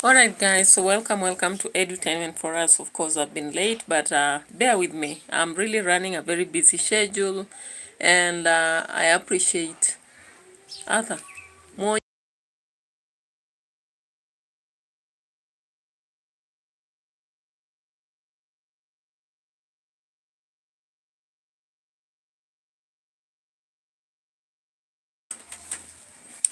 Alright guys, so welcome to Edutainment for us. Of course I've been late, but bear with me. I'm really running a very busy schedule, and I appreciate Arthur more.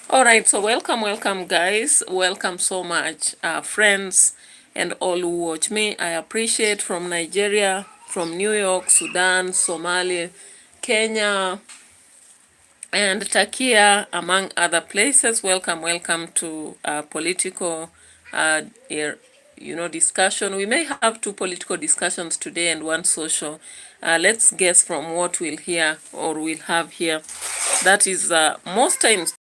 Alright, so welcome guys. Welcome so much, friends and all who watch me. I appreciate from Nigeria, from New York, Sudan, Somalia, Kenya, and Takia, among other places. Welcome to political, discussion. We may have 2 political discussions today and 1 social. Let's guess from what we'll hear or we'll have here. That is most times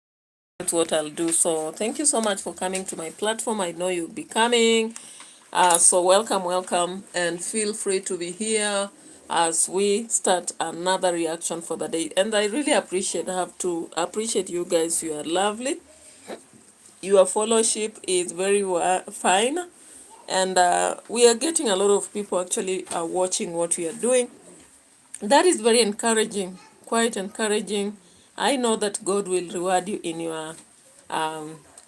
that's what I'll do. So thank you so much for coming to my platform. I know you'll be coming. So welcome, and feel free to be here as we start another reaction for the day. And I really appreciate, I have to appreciate you guys. You are lovely. Your followership is very fine. And we are getting a lot of people actually watching what we are doing. That is very encouraging, quite encouraging. I know that God will reward you in your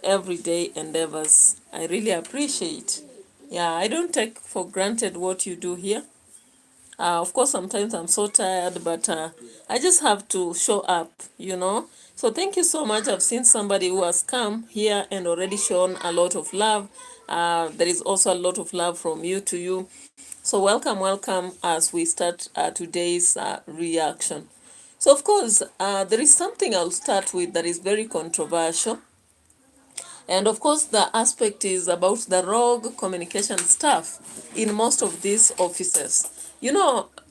everyday endeavors. I really appreciate. Yeah, I don't take for granted what you do here. Of course, sometimes I'm so tired, but I just have to show up, So thank you so much. I've seen somebody who has come here and already shown a lot of love. There is also a lot of love from you to you. So welcome as we start today's reaction. So of course, there is something I'll start with that is very controversial. And of course, the aspect is about the rogue communication staff in most of these offices.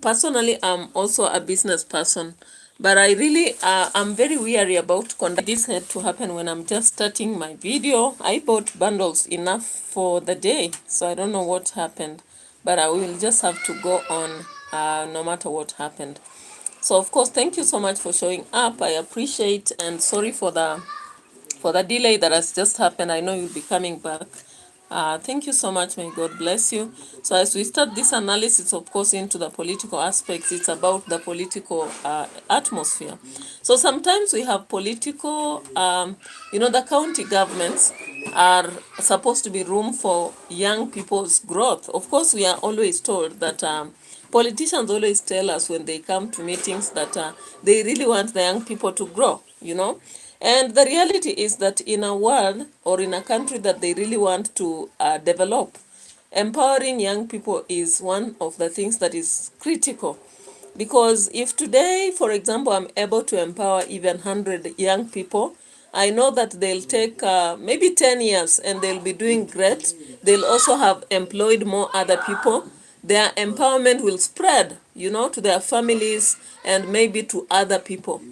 Personally, I'm also a business person, but I really, I'm very wary about conduct. This had to happen when I'm just starting my video. I bought bundles enough for the day, so I don't know what happened, but I will just have to go on no matter what happened. So of course, thank you so much for showing up. I appreciate, and sorry for the delay that has just happened. I know you'll be coming back. Thank you so much. May God bless you. So as we start this analysis, of course, into the political aspects, it's about the political atmosphere. So sometimes we have political, the county governments are supposed to be room for young people's growth. Of course, we are always told that politicians always tell us when they come to meetings that they really want the young people to grow. And the reality is that in a world or in a country that they really want to develop, empowering young people is one of the things that is critical. Because if today, for example, I'm able to empower even 100 young people, I know that they'll take maybe 10 years and they'll be doing great. They'll also have employed more other people. Their empowerment will spread, to their families and maybe to other people.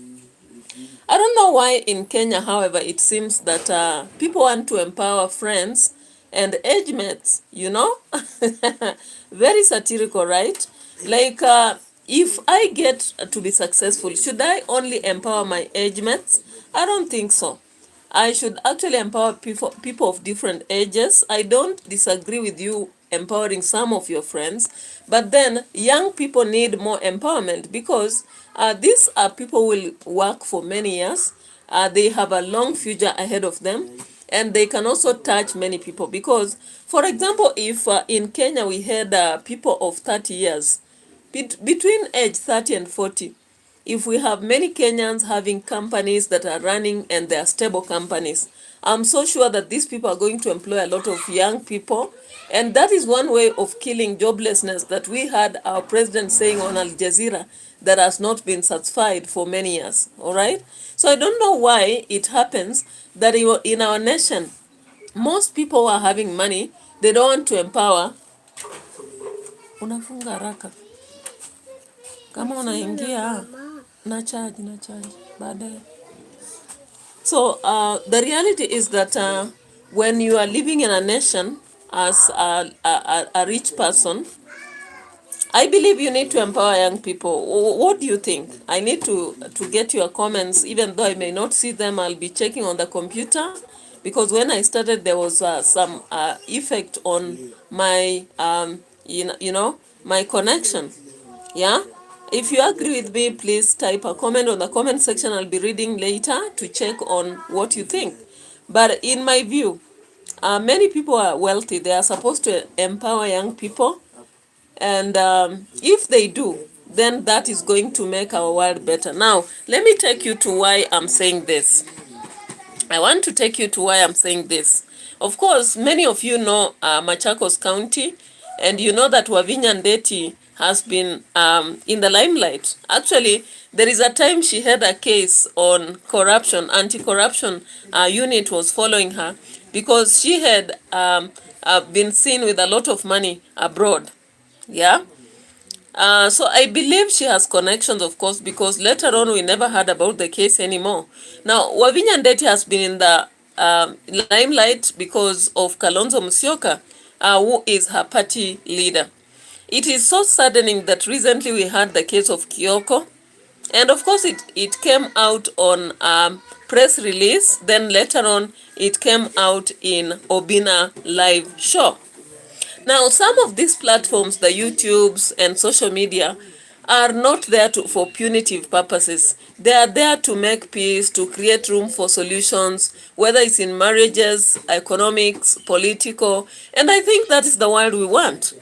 I don't know why in Kenya, however, it seems that people want to empower friends and age mates. Very satirical, right? Like, if I get to be successful, should I only empower my age mates? I don't think so. I should actually empower people of different ages. I don't disagree with you empowering some of your friends, but then young people need more empowerment because these are people who will work for many years. They have a long future ahead of them, and they can also touch many people because, for example, if in Kenya we had people of 30 years, between age 30 and 40, if we have many Kenyans having companies that are running and they are stable companies, I'm so sure that these people are going to employ a lot of young people. And that is one way of killing joblessness that we had our president saying on Al Jazeera that has not been satisfied for many years. All right. So I don't know why it happens that in our nation, most people who are having money, they don't want to empower. Unafunga haraka. Kama unaingia na charge baadaye. So the reality is that when you are living in a nation as a rich person, I believe you need to empower young people. What do you think? I need to get your comments, even though I may not see them. I'll be checking on the computer, because when I started, there was some effect on my, my connection. Yeah? If you agree with me, please type a comment on the comment section. I'll be reading later to check on what you think. But in my view, many people are wealthy. They are supposed to empower young people. And if they do, then that is going to make our world better. Now, let me take you to why I'm saying this. I want to take you to why I'm saying this. Of course, many of you know Machakos County, and you know that Wavinya has been in the limelight. Actually, there is a time she had a case on corruption. Anti-corruption unit was following her because she had been seen with a lot of money abroad. Yeah. So I believe she has connections, of course, because later on we never heard about the case anymore. Now, Wavinya Ndeti has been in the limelight because of Kalonzo Musyoka, who is her party leader. It is so saddening that recently we had the case of Kioko, and of course it came out on press release, then later on it came out in Obina live show. Now, some of these platforms, the YouTubes and social media, are not there for punitive purposes. They are there to make peace, to create room for solutions, whether it's in marriages, economics, political, and I think that is the world we want.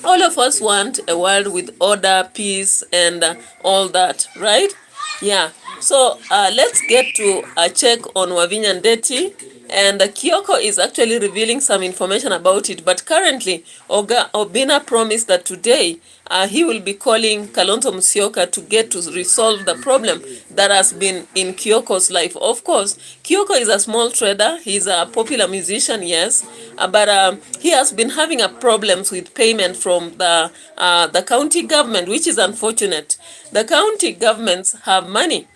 All of us want a world with order, peace, and all that, right? Yeah. So let's get to a check on Wavinya Ndeti. And Kioko is actually revealing some information about it. But currently, Obina promised that today he will be calling Kalonzo Musyoka to get to resolve the problem that has been in Kioko's life. Of course, Kioko is a small trader. He's a popular musician, yes. But he has been having a problems with payment from the county government, which is unfortunate. The county governments have money.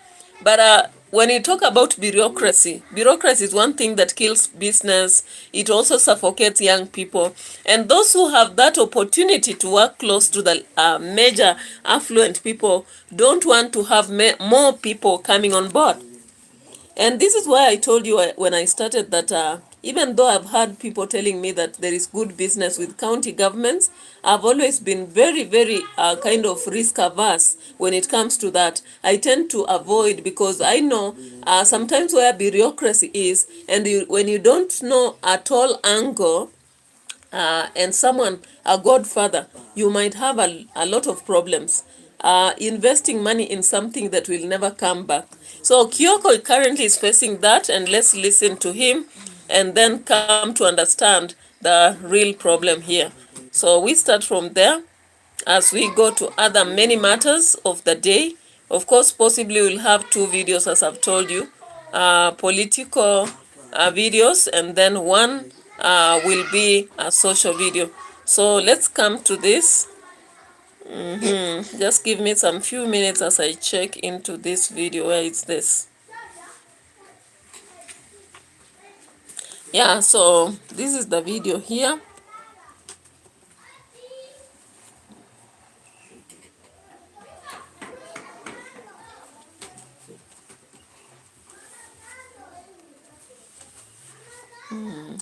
But when you talk about bureaucracy is one thing that kills business. It also suffocates young people. And those who have that opportunity to work close to the major affluent people don't want to have more people coming on board. And this is why I told you when I started that even though I've had people telling me that there is good business with county governments, I've always been very, very kind of risk averse when it comes to that. I tend to avoid because I know sometimes where bureaucracy is, and when you don't know at all angle, and someone, a godfather, you might have a lot of problems. Investing money in something that will never come back. So Kioko currently is facing that, and let's listen to him and then come to understand the real problem here. So we start from there as we go to other many matters of the day. Of course, possibly we'll have 2 videos, as I've told you, political videos, and then one will be a social video. So let's come to this. Just give me some few minutes as I check into this video. Where is this? Yeah, so this is the video here.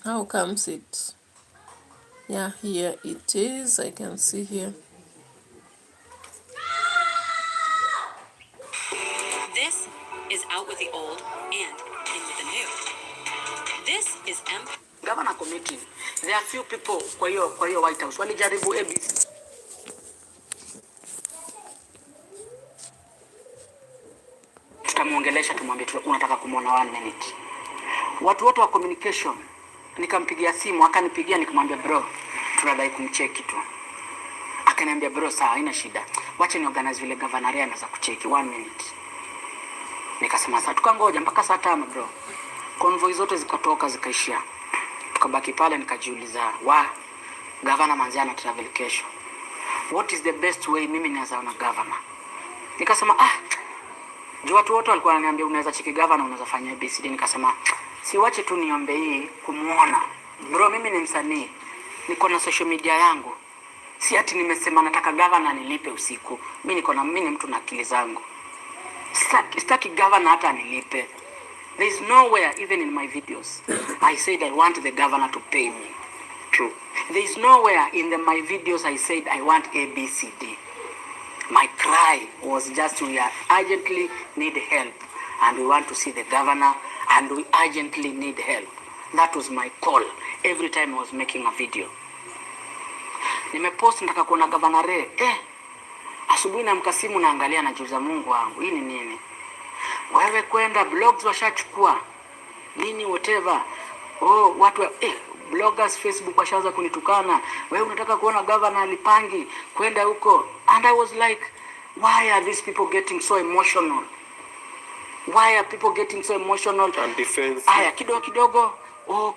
How comes it? Yeah, here it is. I can see here. This is out with the old and in with the new. This is Governor Committee. There are few people kwa hiyo White House walijaribu ABC. tutamuongelesha, tumwambie unataka kumuona 1 minute. Watu wote wa communication, nikampigia simu, akanipigia, nikamwambia bro, tunadai kumcheki tu. Akaniambia bro, sawa, haina shida, wacha ni organize vile governor anaweza kucheki 1 minute. Nikasema sasa, tukangoja mpaka saa 5 bro. Convoy zote zikatoka zikaishia. Tukabaki pale, nikajiuliza, governor manziana travel kesho. What is the best way mimi naweza na governor? Nikasema juu watu wote walikuwa wananiambia unaweza cheki governor, unaweza fanya ABCD. Nikasema siwache tu niombe hii kumuona. Bro, mimi ni msanii, niko na social media yangu. Si ati nimesema nataka governor nilipe usiku. Mimi ni mtu na akili zangu. Sitaki governor hata anilipe. There is nowhere, even in my videos, I said I want the governor to pay me. True. There is nowhere in my videos I said I want ABCD. My cry was just we urgently need help, and we want to see the governor, and we urgently need help. That was my call every time I was making a video. Nimepost nataka kuona governor asubuhi na mkasimu naangalia na juza Mungu wangu, hii ni nini? Wewe kwenda blogs washachukua nini whatever. Watu bloggers Facebook washaanza kunitukana. Wewe unataka kuona governor alipangi kwenda huko. And I was like, why are these people getting so emotional? Why are people getting so emotional? And defense. Kidogo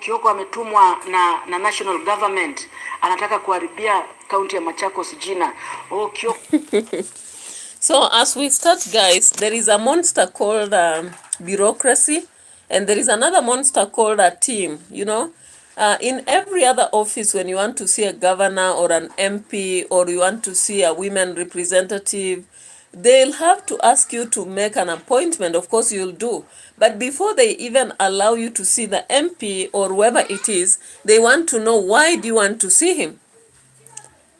Kioko ametumwa na national government, anataka kuharibia county ya Machakos jina. Kioko. So as we start, guys, there is a monster called bureaucracy, and there is another monster called a team. In every other office, when you want to see a governor or an MP, or you want to see a women representative, they'll have to ask you to make an appointment. Of course, you'll do. But before they even allow you to see the MP or whoever it is, they want to know, why do you want to see him?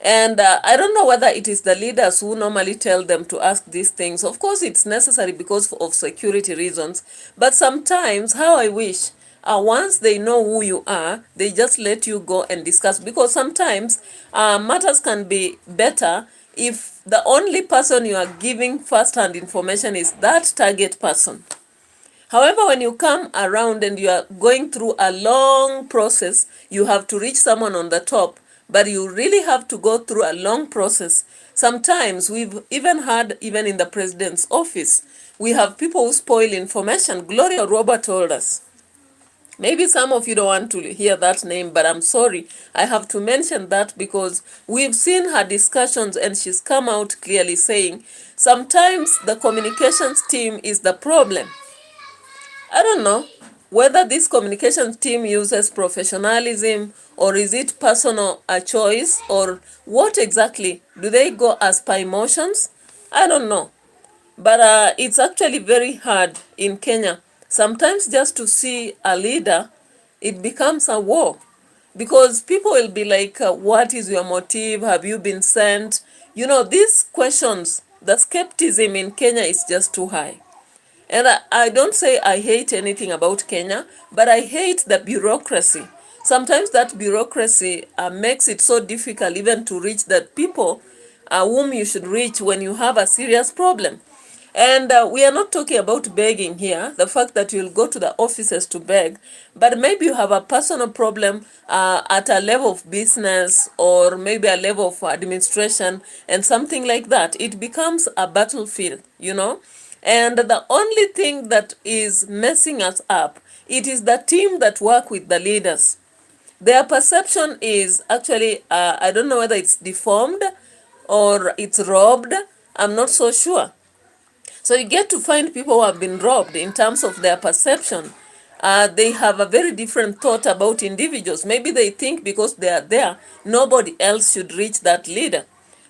And I don't know whether it is the leaders who normally tell them to ask these things. Of course, it's necessary because of security reasons. But sometimes, how I wish, once they know who you are, they just let you go and discuss. Because sometimes matters can be better if the only person you are giving first-hand information is that target person. However, when you come around and you are going through a long process, you have to reach someone on the top, but you really have to go through a long process. Sometimes we've even had, even in the president's office, we have people who spoil information. Gloria Roba told us. Maybe some of you don't want to hear that name, but I'm sorry. I have to mention that because we've seen her discussions and she's come out clearly saying sometimes the communications team is the problem. I don't know whether this communications team uses professionalism or is it personal choice, or what exactly? Do they go as per emotions? I don't know. But it's actually very hard in Kenya. Sometimes just to see a leader, it becomes a war. Because people will be like, what is your motive? Have you been sent? These questions, the skepticism in Kenya is just too high. And I don't say I hate anything about Kenya, but I hate the bureaucracy. Sometimes that bureaucracy makes it so difficult even to reach the people whom you should reach when you have a serious problem. And we are not talking about begging here, the fact that you'll go to the offices to beg, but maybe you have a personal problem at a level of business or maybe a level of administration and something like that. It becomes a battlefield, And the only thing that is messing us up, it is the team that work with the leaders. Their perception is actually, I don't know whether it's deformed or it's robbed. I'm not so sure. So you get to find people who have been robbed in terms of their perception. They have a very different thought about individuals. Maybe they think because they are there, nobody else should reach that leader.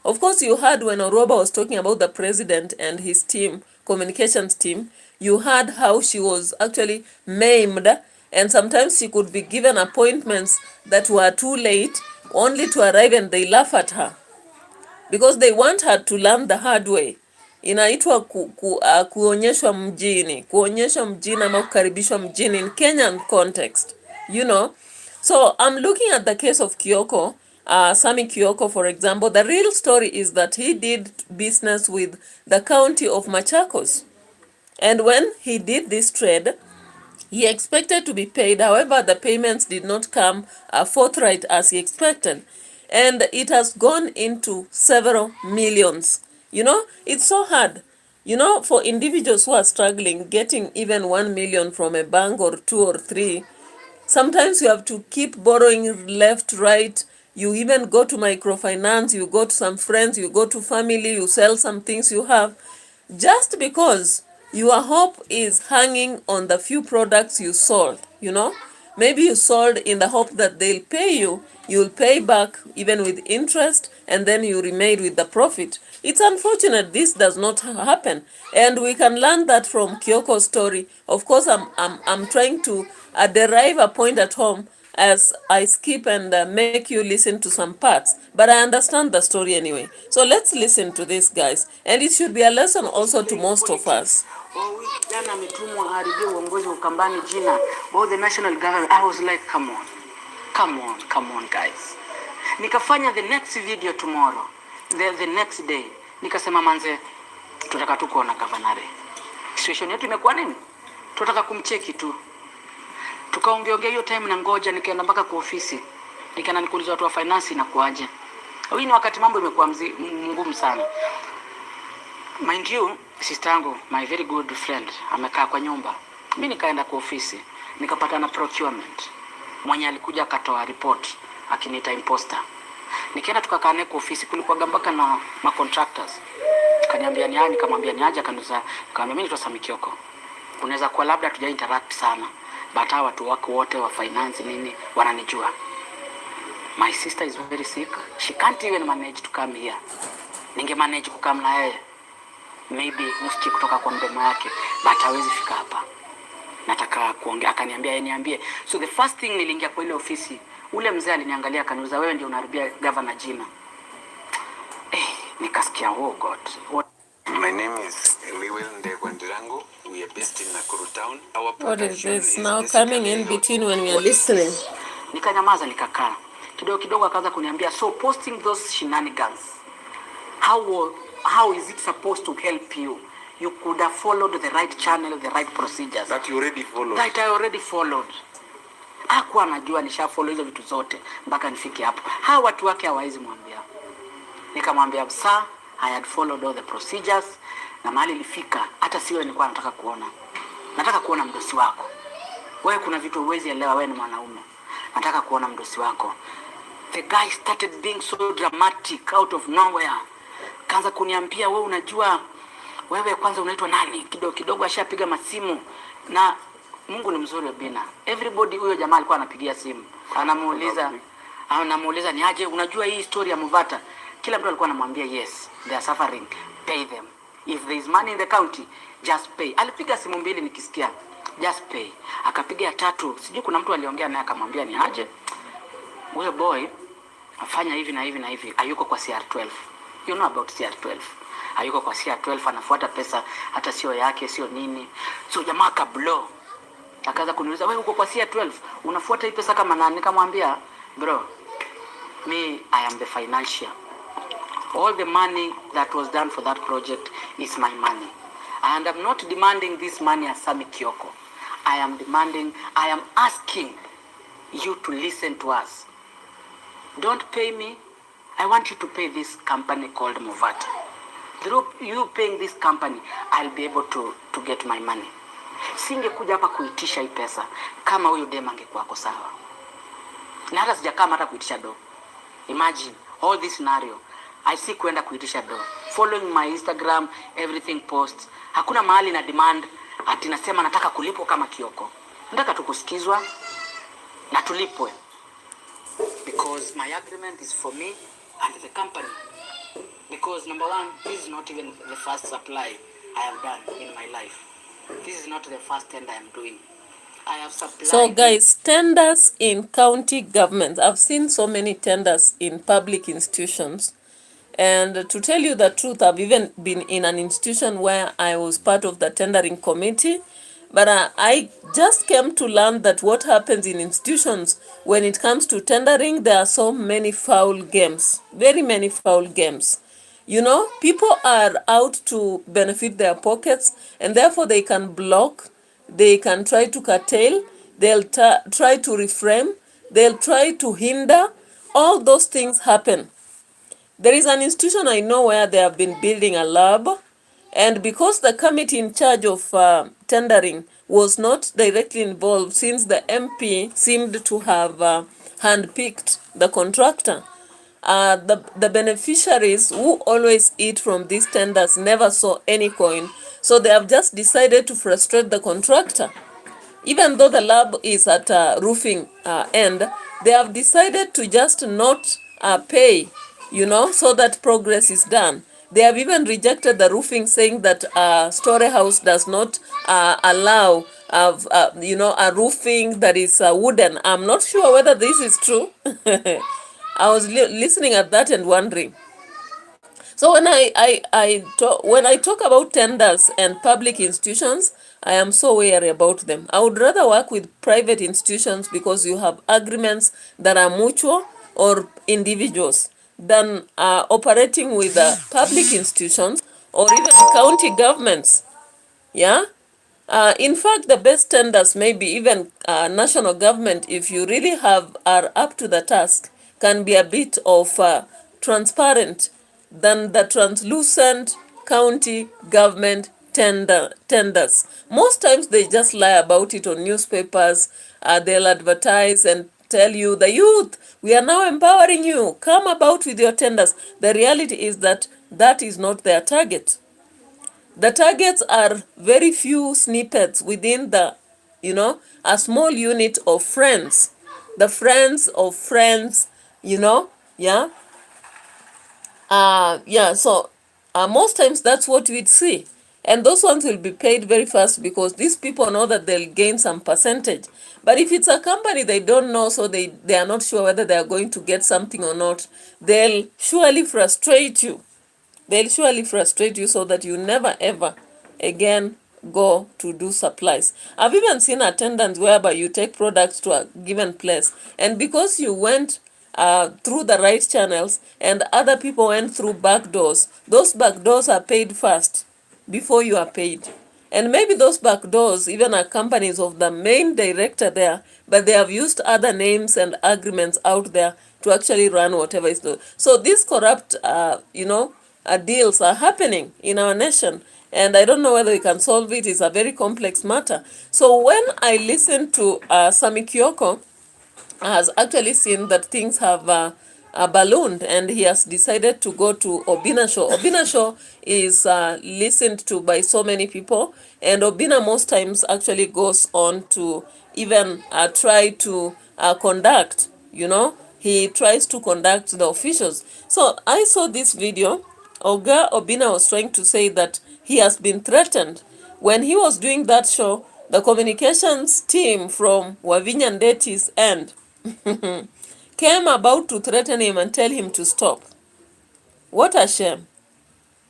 Of course, you heard when Oroba was talking about the president and his team, communications team, you heard how she was actually maimed, and sometimes she could be given appointments that were too late, only to arrive and they laugh at her. Because they want her to learn the hard way. Inaitwa kuonyeshwa mjini, kuonyeshwa mjini ama kukaribishwa mjini in Kenyan context, So I'm looking at the case of Kioko, Sami Kioko, for example. The real story is that he did business with the county of Machakos. And when he did this trade, he expected to be paid. However, the payments did not come forthright as he expected. And it has gone into several millions. It's so hard. For individuals who are struggling, getting even 1 million from a bank or 2 or 3, sometimes you have to keep borrowing left, right. You even go to microfinance, you go to some friends, you go to family, you sell some things you have, just because your hope is hanging on the few products you sold. Maybe you sold in the hope that they'll pay you, you'll pay back even with interest, and then you remain with the profit. It's unfortunate this does not happen, and we can learn that from Kyoko's story. Of course, I'm trying to derive a point at home as I skip and make you listen to some parts, but I understand the story anyway. So let's listen to this, guys, and it should be a lesson also to most of us. Huyu kijana ametumwa aharibie uongozi wa Ukambani jina. The national government. I was like, come on guys. Nikafanya the next video tomorrow, the next day, nikasema manze, tutaka tu kuona governor. Situation yetu imekuwa nini? Tutaka kumcheki tu. Tukaongea hiyo time na ngoja, nikaenda mpaka kwa ofisi. Nikaenda nikuuliza watu wa finance na kuaje. Hii ni wakati mambo imekuwa ngumu sana. Mind you, sister yangu, my very good friend, amekaa kwa nyumba. Mimi nikaenda kwa ofisi, nikapata na procurement. Mwenye alikuja akatoa report, akiniita imposter. Nikaenda tukakaa naye kwa ofisi, kulikuwa gambaka na ma contractors. Kaniambia ni aje, nikamwambia ni aje, akaniambia mimi ni Tosa Mikioko. Unaweza kuwa labda tuja interact sana, but hawa watu wako wote wa finance nini wananijua. My sister is very sick. She can't even manage to come here. Ninge manage kukam na yeye. Maybe msichi kutoka kwa mdomo yake, but hawezi fika hapa. Nataka kuongea, akaniambia niambie. So the first thing niliingia kwa ile ofisi, ule mzee aliniangalia akaniuliza, wewe ndio unaharibia governor jina. Nikasikia, oh God. My name is Liwel Ndegwandirango. We are based in Nakuru town. Our what is this now coming in between when we are listening? Nikanyamaza nikakaa. Kidogo akaanza kuniambia, so posting those shenanigans, how is it supposed to help you? You could have followed the right channel, the right procedures. That you already followed. That I already followed. Hakuwa anajua nishafollow hizo vitu zote mpaka nifike hapo. Hawa watu wake hawaizi mwambia. Nikamwambia, sir, I had followed all the procedures, na mahali nilifika hata siwe nilikuwa nataka kuona. Nataka kuona mdosi wako. Wewe kuna vitu huwezi elewa, wewe ni mwanaume. Nataka kuona mdosi wako. The guy started being so dramatic out of nowhere. Kaanza kuniambia, wewe unajua wewe kwanza unaitwa nani? Kidogo ashapiga masimu, na Mungu ni mzuri bina. Everybody, huyo jamaa alikuwa anapigia simu. Anamuuliza ni aje, unajua hii story ya Muvata? Kila mtu alikuwa anamwambia yes, they are suffering, pay them. If there is money in the county, just pay. Alipiga simu mbili nikisikia, just pay. Akapiga ya tatu, sijui kuna mtu aliongea naye akamwambia ni aje, huyo boy afanya hivi na hivi na hivi, hayuko kwa CR12. You know about CR12. Hayuko kwa CR12, anafuata pesa hata sio yake, sio nini. So jamaa kablo akaanza kuniuliza, wewe uko kwa CR12, unafuata hii pesa kama nani? Nikamwambia, bro, me, I am the financier. All the money that was done for that project is my money. And I'm not demanding this money as Sami Kioko. I am asking you to listen to us. Don't pay me. I want you to pay this company called Muvata. Through you paying this company, I'll be able to get my money. Singekuja hapa kuitisha hii pesa kama huyo dem angekuwa sawa. Na hata sijakaa hata kuitisha do. Imagine all this scenario. I see kuenda kuitisha do. Following my Instagram, everything posts. Hakuna mahali na demand ati nasema nataka kulipwa kama Kioko. Nataka tukusikizwa na tulipwe. Because my agreement is for me and the company. Because number one, this is not even the first supply I have done in my life. This is not the first tender I am doing. I have supplied. So guys, tenders in county governments. I've seen so many tenders in public institutions. And to tell you the truth, I've even been in an institution where I was part of the tendering committee. But I just came to learn that what happens in institutions when it comes to tendering, there are so many foul games, very many foul games. You know, people are out to benefit their pockets, and therefore they can block, they can try to curtail, they'll try to reframe, they'll try to hinder. All those things happen. There is an institution I know where they have been building a lab, and because the committee in charge of tendering was not directly involved, since the MP seemed to have handpicked the contractor, the beneficiaries who always eat from these tenders never saw any coin. So they have just decided to frustrate the contractor. Even though the lab is at a roofing end, they have decided to just not pay, you know, so that progress is done. They have even rejected the roofing, saying that Story House does not allow, you know, a roofing that is wooden. I'm not sure whether this is true. I was listening at that and wondering. So when I talk about tenders and public institutions, I am so wary about them. I would rather work with private institutions because you have agreements that are mutual or individuals than operating with public institutions or even county governments. Yeah. In fact, the best tenders, maybe even national government, if you really are up to the task, can be a bit of transparent than the translucent county government tenders. Most times they just lie about it on newspapers. They'll advertise and tell you, the youth, we are now empowering you. Come about with your tenders. The reality is that that is not their target. The targets are very few snippets within the, you know, a small unit of friends. The friends of friends, you know, yeah. So most times that's what we'd see. And those ones will be paid very fast because these people know that they'll gain some percentage. But if it's a company they don't know, so they are not sure whether they are going to get something or not, they'll surely frustrate you. They'll surely frustrate you so that you never ever again go to do supplies. I've even seen attendants whereby you take products to a given place, and because you went through the right channels and other people went through back doors, those back doors are paid first before you are paid. And maybe those back doors even are companies of the main director there, but they have used other names and agreements out there to actually run whatever is done. So these corrupt, deals are happening in our nation. And I don't know whether we can solve it. It's a very complex matter. So when I listen to Sami Kyoko, has actually seen that things have ballooned, and he has decided to go to Obina Show. Obina Show is listened to by so many people, and Obina most times actually goes on to even try to conduct, you know, he tries to conduct the officials. So I saw this video. Oga Obina was trying to say that he has been threatened. When he was doing that show, the communications team from WAVINYA'S end came about to threaten him and tell him to stop. What a shame.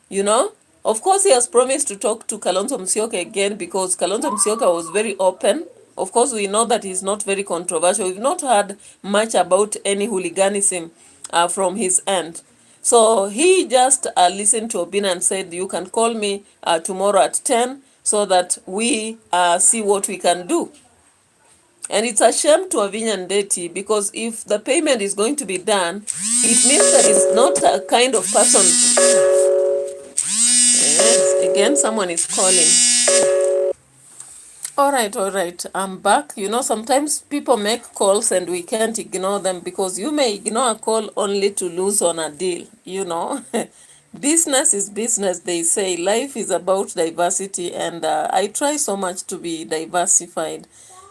You know? Of course, he has promised to talk to Kalonzo Musyoka again because Kalonzo Musyoka was very open. Of course, we know that he's not very controversial. We've not heard much about any hooliganism from his end. So he just listened to Obina and said, you can call me tomorrow at 10 so that we see what we can do. And it's a shame to Wavinya Ndeti because if the payment is going to be done, it means that it's not a kind of person. Yes, again, someone is calling. All right, I'm back. You know, sometimes people make calls and we can't ignore them because you may ignore a call only to lose on a deal, you know. Business is business, they say. Life is about diversity, and I try so much to be diversified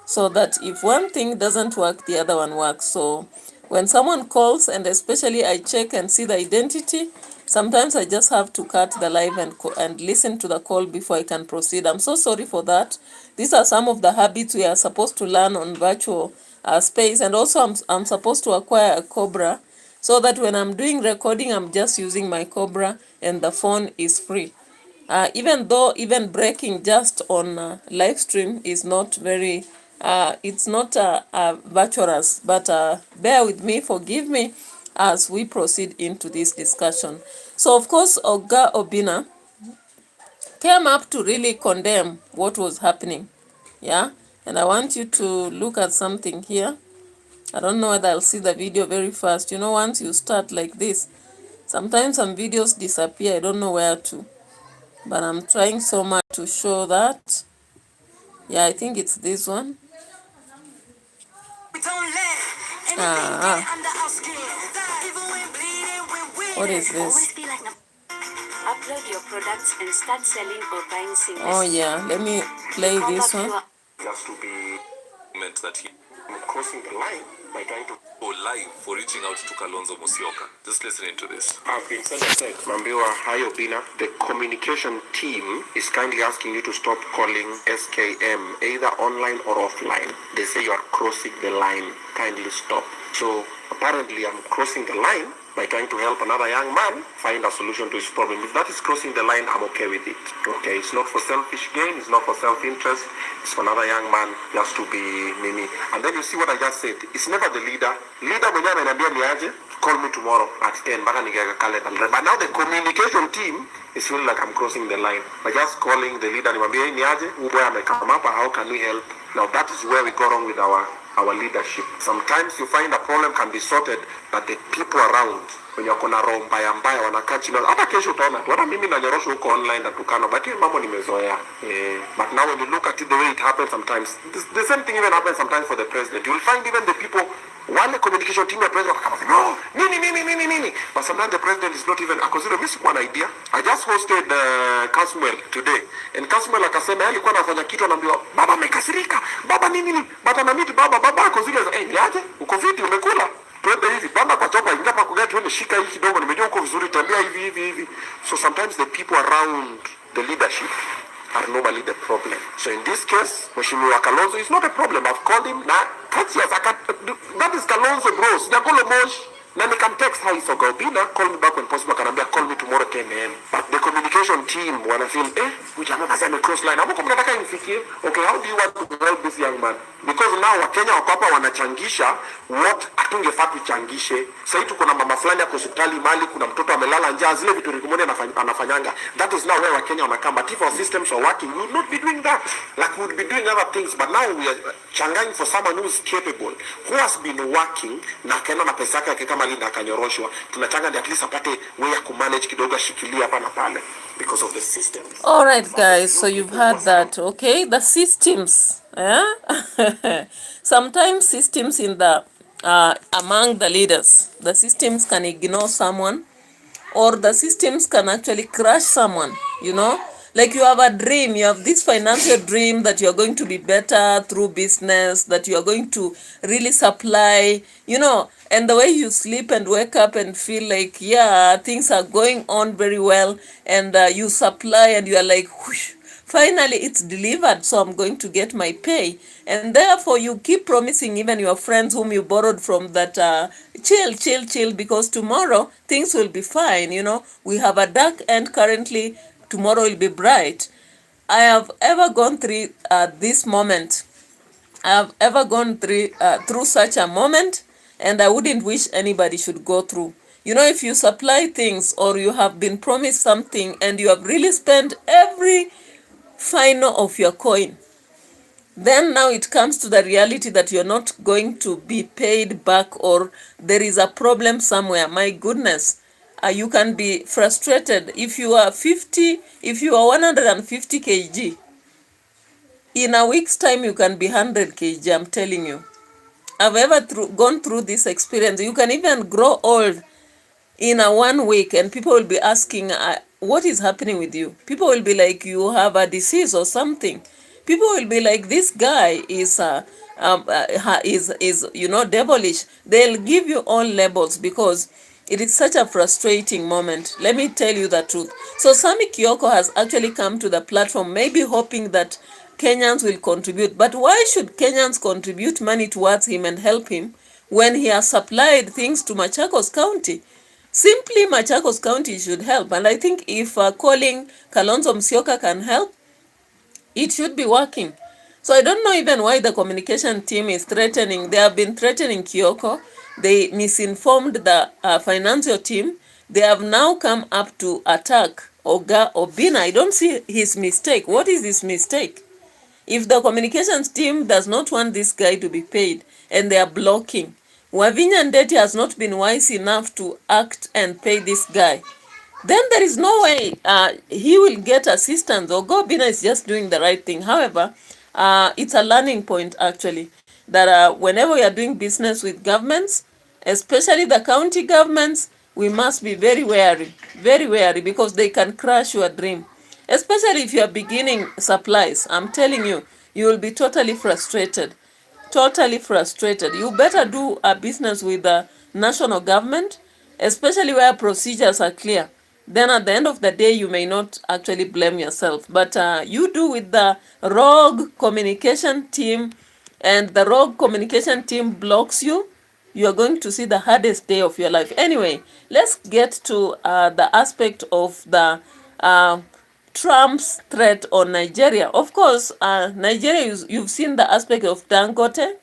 so that if one thing doesn't work, the other one works. So when someone calls, and especially I check and see the identity, sometimes I just have to cut the live and listen to the call before I can proceed. I'm so sorry for that. These are some of the habits we are supposed to learn on virtual space. And also I'm supposed to acquire a Cobra so that when I'm doing recording, I'm just using my Cobra and the phone is free. Even though even breaking just on live stream is not very, it's not virtuous, but bear with me, forgive me as we proceed into this discussion. So of course, Oga Obina came up to really condemn what was happening. Yeah, and I want you to look at something here. I don't know whether I'll see the video very fast. You know, once you start like this, sometimes some videos disappear. I don't know where to. But I'm trying so much to show that. Yeah, I think it's this one. What is this? Upload your products and start selling or buying singles. Oh yeah, let me play this one. Just to be meant that he crossing the line by trying to go live for reaching out to Kalonzo Musyoka. Just listening to this. I've been said, Mambiwa Hayo Bina, the communication team is kindly asking you to stop calling SKM either online or offline. They say you are crossing the line. Kindly stop. So apparently I'm crossing the line by trying to help another young man find a solution to his problem. If that is crossing the line, I'm okay with it. Okay, it's not for selfish gain, it's not for self-interest, it's for another young man just to be Mimi. And then you see what I just said. It's never the leader. Leader mwenyewe ananiambia niaje, call me tomorrow at 10. But now the communication team is feeling like I'm crossing the line. By just calling the leader, nimwambie niaje, where I may come up, how can we help? Now that is where we go wrong with our leadership. Sometimes you find a problem can be sorted, but the people around when you're kona roho mbaya mbaya wanakaa chini. Hata kesho utaona tu, hata mimi nanyorosha huko online na tukano, but hiyo mambo nimezoea. But now when you look at it the way it happens sometimes, the same thing even happens sometimes for the president. You will find even the people, one communication team ya president kama no, nini. But sometimes the president is not even, consider this one idea. I just hosted Caswell today, and Caswell akasema alikuwa anafanya kitu anaambiwa baba amekasirika, baba nini, baba na miti baba consider niaje, uko fiti umekula? Twende hivi, baba kwa chopa ingia pa kugeti twende shika hii kidogo, nimejua uko vizuri, tembea hivi. So sometimes the people around the leadership are normally the problem. So in this case, Mheshimiwa Kalonzo is not a problem. I've called him na that is Kalonzo bro. Sijakolo mosh. Na nikam text how is Oga Obina, call me back when possible, kanambia call me tomorrow 10 a.m. But the communication team wana feel jamaa basi cross line. Hapo mnataka imfikie. Okay, how do you want to help this young man? Because now Wakenya wako hapa wanachangisha what hatungefaa tuchangishe. Sasa tuko na mama fulani kwa hospitali mali, kuna mtoto amelala njaa, zile vitu Rikumoni anafanyanga. That is now where Wakenya wanakamba. But if our systems are working, we would not be doing that. Like we would be doing other things. But now we are changang for someone who is capable, who has been working na kena na pesa yake kama linda kanyoroshwa. Tunachanga at least apate way ya kumanage kidogo shikilia hapa na pale because of the system. All right guys, so you've heard that, okay? The systems, yeah? Sometimes systems in the among the leaders, the systems can ignore someone, or the systems can actually crush someone, you know? Like you have a dream, you have this financial dream that you are going to be better through business, that you are going to really supply, you know, and the way you sleep and wake up and feel like, yeah, things are going on very well, and you supply and you are like, whoosh, finally it's delivered, so I'm going to get my pay. And therefore you keep promising even your friends whom you borrowed from that chill, because tomorrow things will be fine, you know. We have a dark end currently, tomorrow will be bright. I have ever gone through this moment. I have ever gone through such a moment, and I wouldn't wish anybody should go through. You know, if you supply things or you have been promised something and you have really spent every final of your coin, then now it comes to the reality that you're not going to be paid back, or there is a problem somewhere. My goodness. You can be frustrated. If you are 150 kg, in a week's time you can be 100 kg, I'm telling you. I've ever gone through this experience. You can even grow old in a 1 week, and people will be asking, what is happening with you? People will be like, you have a disease or something. People will be like, this guy is you know, devilish. They'll give you all labels because it is such a frustrating moment. Let me tell you the truth. So Sami Kioko has actually come to the platform, maybe hoping that Kenyans will contribute. But why should Kenyans contribute money towards him and help him when he has supplied things to Machakos County? Simply Machakos County should help. And I think if calling Kalonzo Musyoka can help, it should be working. So I don't know even why the communication team is threatening. They have been threatening Kioko. They misinformed the financial team, They have now come up to attack Oga Obina. I don't see his mistake. What is his mistake? If the communications team does not want this guy to be paid and they are blocking, Wavinya Ndeti has not been wise enough to act and pay this guy, then there is no way he will get assistance. Oga Obina is just doing the right thing. However, it's a learning point actually, that whenever we are doing business with governments, especially the county governments, we must be very wary, because they can crash your dream. Especially if you are beginning supplies, I'm telling you, you will be totally frustrated. Totally frustrated. You better do a business with the national government, especially where procedures are clear. Then at the end of the day, you may not actually blame yourself. But you do with the rogue communication team, and the rogue communication team blocks you, you are going to see the hardest day of your life. Anyway, let's get to the aspect of the Trump's threat on Nigeria. Of course, Nigeria, you've seen the aspect of Dangote.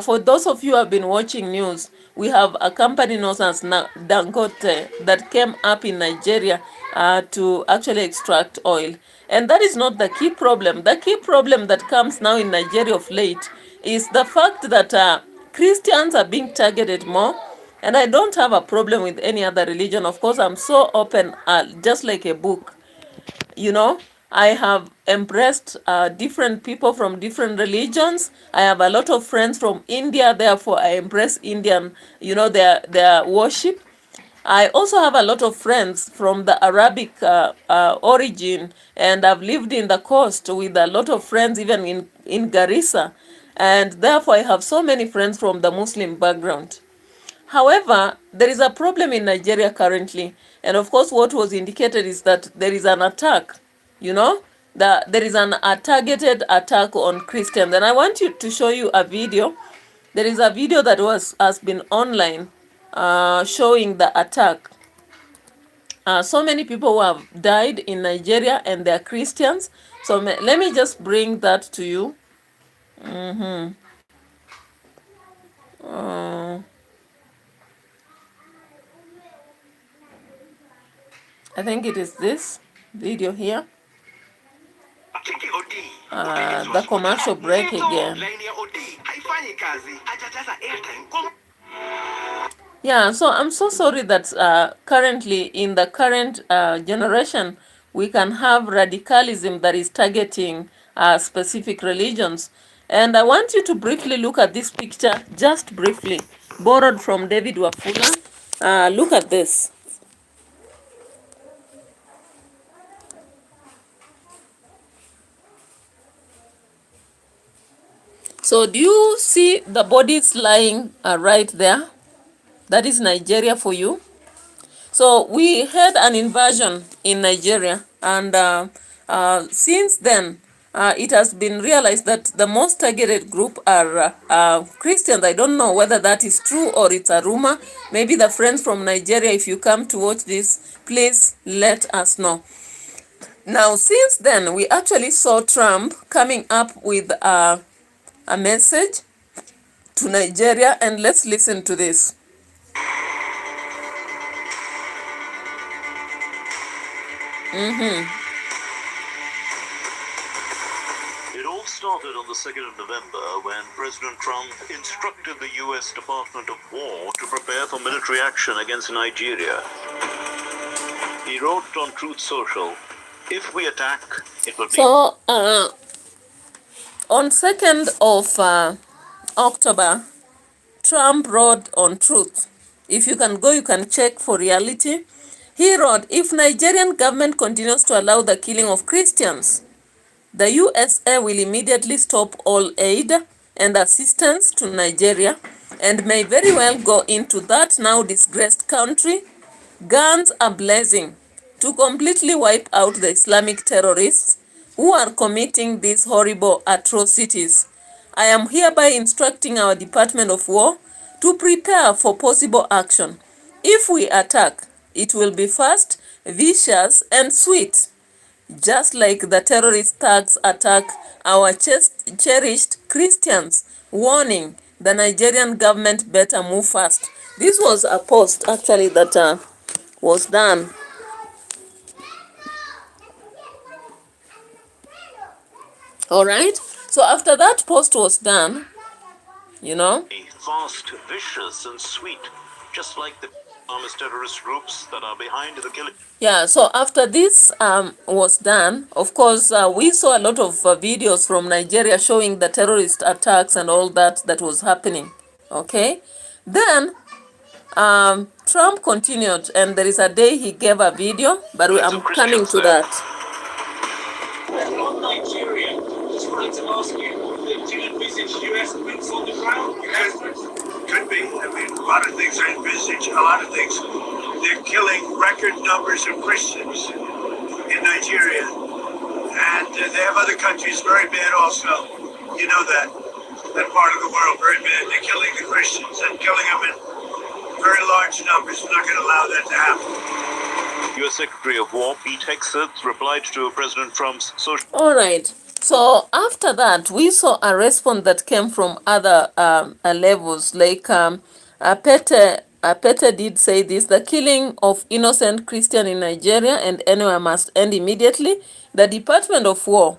For those of you who have been watching news, we have a company known as Dangote that came up in Nigeria to actually extract oil. And that is not the key problem. The key problem that comes now in Nigeria of late is the fact that Christians are being targeted more. And I don't have a problem with any other religion. Of course, I'm so open, just like a book. You know, I have embraced different people from different religions. I have a lot of friends from India, therefore I embrace Indian, their worship. I also have a lot of friends from the Arabic origin, and I've lived in the coast with a lot of friends even in Garissa, and therefore I have so many friends from the Muslim background. However, there is a problem in Nigeria currently. And of course, what was indicated is that there is an attack, there is a targeted attack on Christians. And I want you to show you a video. There is a video that has been online showing the attack. So many people who have died in Nigeria, and they are Christians. So let me just bring that to you. I think it is this video here. The commercial break again. Yeah, so I'm so sorry that currently in the current generation, we can have radicalism that is targeting specific religions. And I want you to briefly look at this picture, just briefly, borrowed from David Wafula. Look at this. So do you see the bodies lying right there? That is Nigeria for you. So we had an invasion in Nigeria, and since then, it has been realized that the most targeted group are Christians. I don't know whether that is true or it's a rumor. Maybe the friends from Nigeria, if you come to watch this, please let us know. Now, since then, we actually saw Trump coming up with a message to Nigeria, and let's listen to this. It all started on the 2nd of November when President Trump instructed the U.S. Department of War to prepare for military action against Nigeria. He wrote on Truth Social, "If we attack, it will be..." So, on 2nd of October, Trump wrote on Truth. If you can go, you can check for reality. He wrote, "If Nigerian government continues to allow the killing of Christians, the USA will immediately stop all aid and assistance to Nigeria and may very well go into that now disgraced country, guns are blazing, to completely wipe out the Islamic terrorists who are committing these horrible atrocities. I am hereby instructing our Department of War to prepare for possible action. If we attack, it will be fast, vicious, and sweet, just like the terrorist thugs attack our cherished Christians. Warning, the Nigerian government better move fast. This was a post actually that was done. All right. So after that post was done, you know, fast, vicious, and sweet, just like the Islamist terrorist groups that are behind the killing. Yeah, so after this was done, of course, we saw a lot of videos from Nigeria showing the terrorist attacks and all that was happening. Okay, then Trump continued, and there is a day he gave a video, but I'm coming to that. On Nigeria, just wanted to ask you, do you envisage US boots on the ground? Could be. I mean, a lot of things I envisage, a lot of things. They're killing record numbers of Christians in Nigeria. And they have other countries very bad also. You know that. That part of the world very bad. They're killing the Christians and killing them in very large numbers. We're not going to allow that to happen. U.S. Secretary of War Pete Hegseth replied to President Trump's social... All right. So after that, we saw a response that came from other levels. Like Pete did say this: the killing of innocent Christian in Nigeria and anywhere must end immediately. The Department of War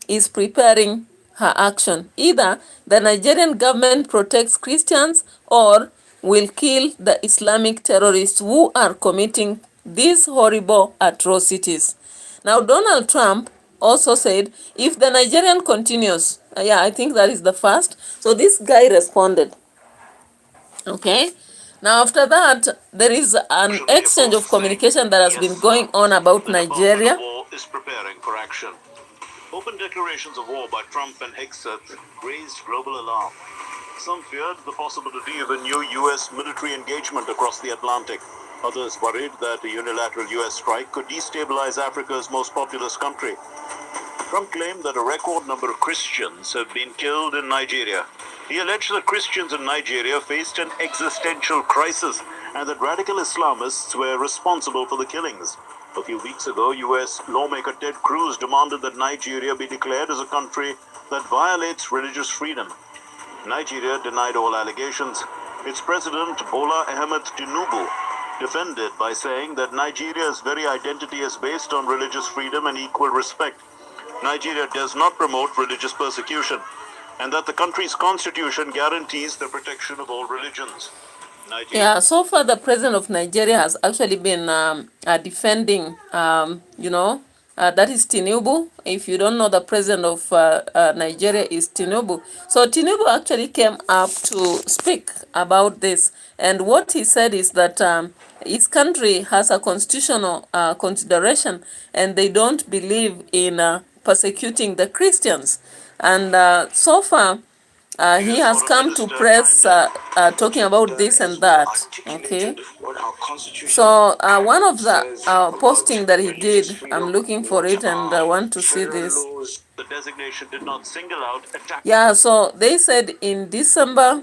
is preparing her action. Either the Nigerian government protects Christians or will kill the Islamic terrorists who are committing these horrible atrocities. Now, Donald Trump also said, if the Nigerian continues, yeah, I think that is the first. So this guy responded. Okay. Now, after that, there is an exchange of communication that has been going on about Nigeria. The war is preparing for action. Open declarations of war by Trump and Hegseth raised global alarm. Some feared the possibility of a new U.S. military engagement across the Atlantic. Others worried that a unilateral U.S. strike could destabilize Africa's most populous country. Trump claimed that a record number of Christians have been killed in Nigeria. He alleged that Christians in Nigeria faced an existential crisis and that radical Islamists were responsible for the killings. A few weeks ago, U.S. lawmaker Ted Cruz demanded that Nigeria be declared as a country that violates religious freedom. Nigeria denied all allegations. Its president, Bola Ahmed Tinubu, defended by saying that Nigeria's very identity is based on religious freedom and equal respect. Nigeria does not promote religious persecution, and that the country's constitution guarantees the protection of all religions. Yeah, so far the president of Nigeria has actually been defending, that is Tinubu. If you don't know, the president of Nigeria is Tinubu. So Tinubu actually came up to speak about this. And what he said is that his country has a constitutional consideration and they don't believe in persecuting the Christians. And so far, he has come to press talking about this and that. Okay. So one of the posting that he did, I'm looking for it and I want to see this. The designation did not single out attack. Yeah, so they said in December.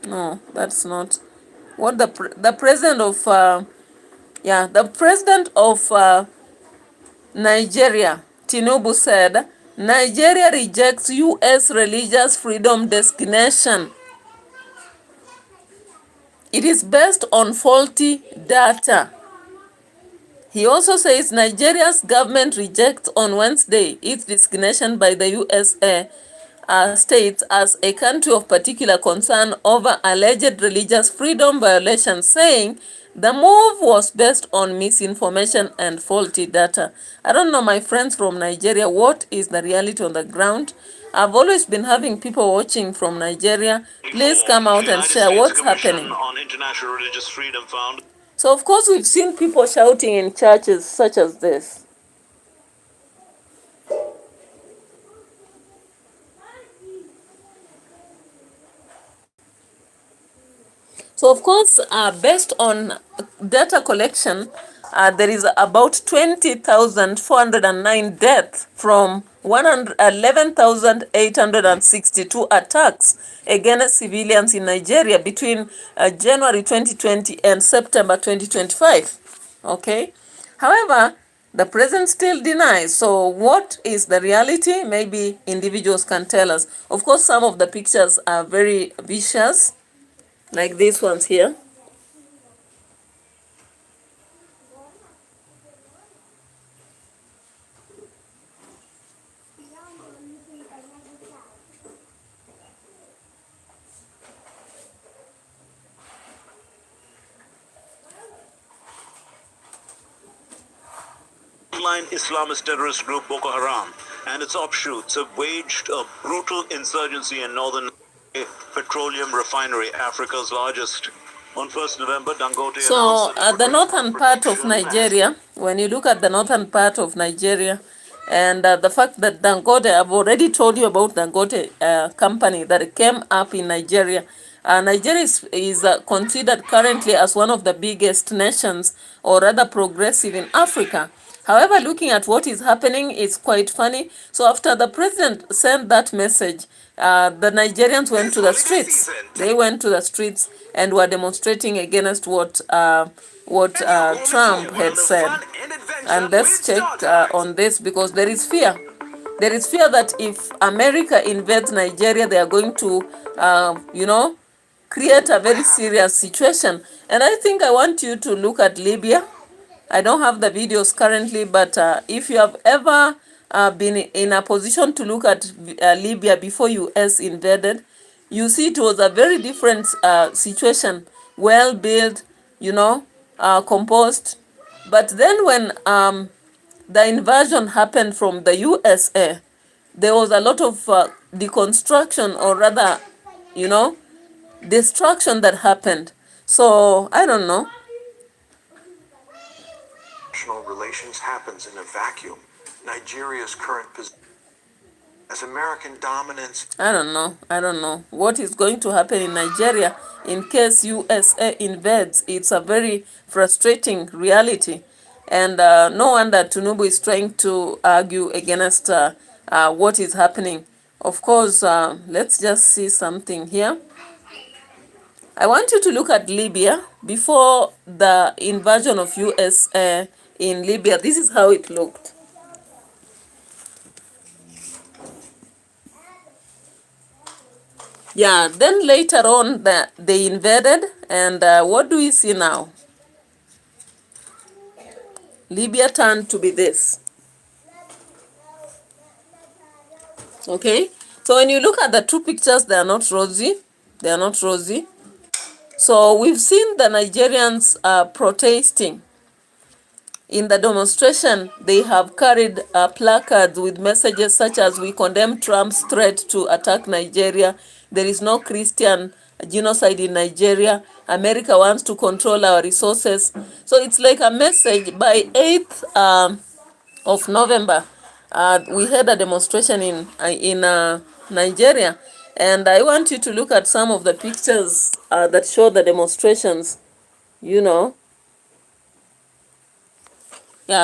No, that's not what the president of the president of Nigeria, Tinubu, said Nigeria rejects U.S. religious freedom designation. It is based on faulty data. He also says Nigeria's government rejects on Wednesday its designation by the USA states as a country of particular concern over alleged religious freedom violations, saying the move was based on misinformation and faulty data. I don't know, my friends from Nigeria, what is the reality on the ground? I've always been having people watching from Nigeria. Please come out and share what's happening. On international religious freedom found. So, of course, we've seen people shouting in churches such as this. So, of course, based on data collection, there is about 20,409 deaths from 11,862 attacks against civilians in Nigeria between January 2020 and September 2025. Okay. However, The president still denies. So what is the reality? Maybe individuals can tell us. Of course, some of the pictures are very vicious, like these ones here. Online Islamist terrorist group Boko Haram and its offshoots have waged a brutal insurgency in northern petroleum refinery, Africa's largest. On 1st November, Dangote So announced the northern part of Nigeria, when you look at the northern part of Nigeria, and the fact that Dangote, I've already told you about Dangote company that came up in Nigeria. Nigeria is considered currently as one of the biggest nations, or rather progressive in Africa. However, looking at what is happening, it's quite funny. So after the president sent that message, the Nigerians went to the streets. They went to the streets and were demonstrating against what Trump had said. And let's check on this, because there is fear. There is fear that if America invades Nigeria, they are going to, create a very serious situation. And I think I want you to look at Libya. I don't have the videos currently, but if you have ever been in a position to look at Libya before US invaded, you see it was a very different situation, well built, composed. But then when the invasion happened from the USA, there was a lot of deconstruction, or rather, destruction that happened. So I don't know. International relations happens in a vacuum. Nigeria's current position as American dominance. I don't know what is going to happen in Nigeria in case USA invades. It's a very frustrating reality. And no wonder Tinubu is trying to argue against what is happening. Of course, let's just see something here. I want you to look at Libya before the invasion of USA in Libya. This is how it looked. Yeah, then later on they invaded, and what do we see now? Libya turned to be this. Okay, so when you look at the two pictures, they are not rosy. They are not rosy. So we've seen the Nigerians protesting. In the demonstration, they have carried placards with messages such as, "We condemn Trump's threat to attack Nigeria. There is no Christian genocide in Nigeria. America wants to control our resources." So it's like a message. By 8th of November, we had a demonstration in Nigeria. And I want you to look at some of the pictures that show the demonstrations, Yeah,